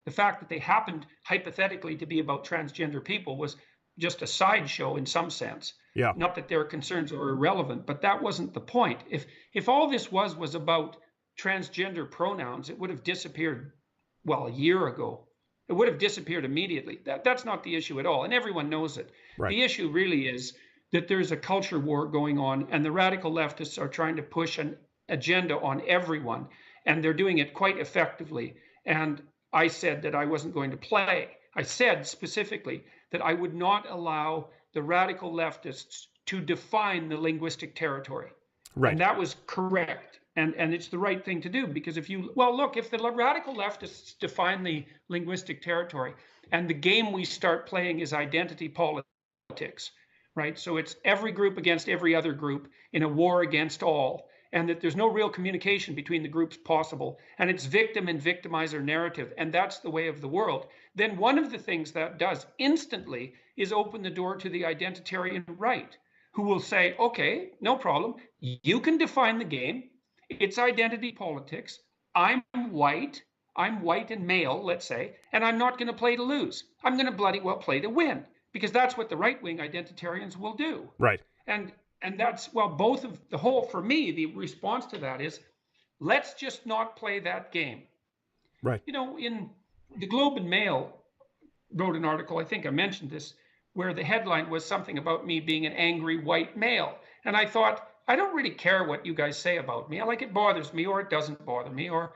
The fact that they happened hypothetically to be about transgender people was just a sideshow in some sense. Yeah. Not that their concerns are irrelevant, but that wasn't the point. If all this was about transgender pronouns, it would have disappeared, well, a year ago. It would have disappeared immediately. That's not the issue at all, and everyone knows it. Right. The issue really is that there's a culture war going on, and the radical leftists are trying to push an agenda on everyone, and they're doing it quite effectively. And I said that I wasn't going to play. I said specifically that I would not allow the radical leftists to define the linguistic territory. Right. And that was correct. And it's the right thing to do, because if the radical leftists define the linguistic territory and the game we start playing is identity politics, right? So it's every group against every other group in a war against all, and that there's no real communication between the groups possible, and it's victim and victimizer narrative, and that's the way of the world, then one of the things that does instantly is open the door to the identitarian right, who will say, okay, no problem, you can define the game. It's identity politics. I'm white and male, let's say, and I'm not going to play to lose. I'm going to bloody well play to win, because that's what the right-wing identitarians will do. Right. And that's, well, both of the whole, for me, the response to that is, let's just not play that game. Right. You know, in the Globe and Mail wrote an article, I think I mentioned this, where the headline was something about me being an angry white male. And I thought, I don't really care what you guys say about me. Like, it bothers me or it doesn't bother me, or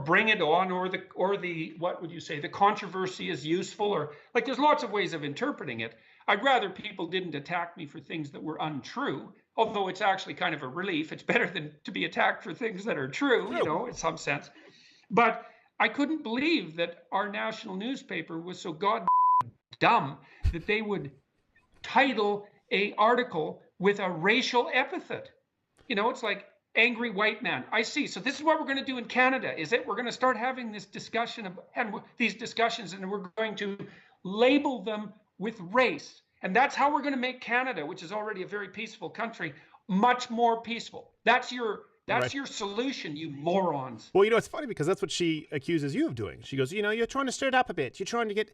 bring it on, or the what would you say, the controversy is useful, or like, there's lots of ways of interpreting it. I'd rather people didn't attack me for things that were untrue, although it's actually kind of a relief. It's better than to be attacked for things that are true, you know, in some sense. But I couldn't believe that our national newspaper was so god dumb that they would title a article with a racial epithet. You know, it's like angry white man. I see. So this is what we're going to do in Canada, is it? We're going to start having this discussion and these discussions, and we're going to label them with race. And that's how we're going to make Canada, which is already a very peaceful country, much more peaceful. That's your solution, you morons. Well, you know, it's funny because that's what she accuses you of doing. She goes, you know, you're trying to stir it up a bit. You're trying to get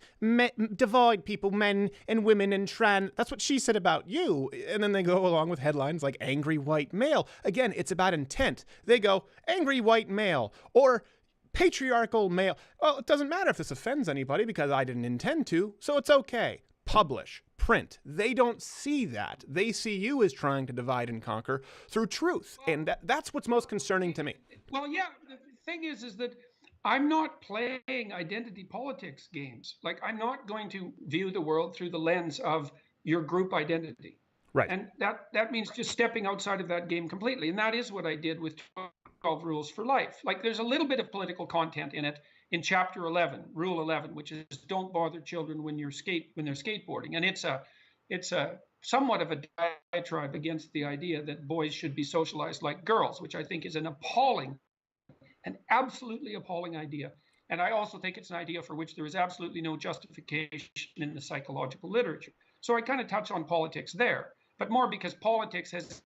divide people, men and women and trans. That's what she said about you. And then they go along with headlines like angry white male. Again, it's about intent. They go angry white male or patriarchal male. Well, it doesn't matter if this offends anybody because I didn't intend to, so it's okay. Publish, print. They don't see that. They see you as trying to divide and conquer through truth. And that's what's most concerning to me. Well, yeah, the thing is that I'm not playing identity politics games. Like, I'm not going to view the world through the lens of your group identity. Right. And that means just stepping outside of that game completely. And that is what I did with 12 Rules for Life. Like, there's a little bit of political content in it, in chapter 11, rule 11, which is don't bother children when they're skateboarding. And it's a somewhat of a diatribe against the idea that boys should be socialized like girls, which I think is an absolutely appalling idea. And I also think it's an idea for which there is absolutely no justification in the psychological literature. So I kind of touch on politics there, but more because politics has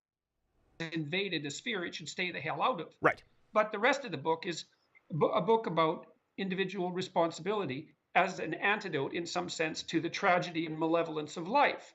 invaded a sphere it should stay the hell out of. Right. But the rest of the book is a book about individual responsibility as an antidote, in some sense, to the tragedy and malevolence of life.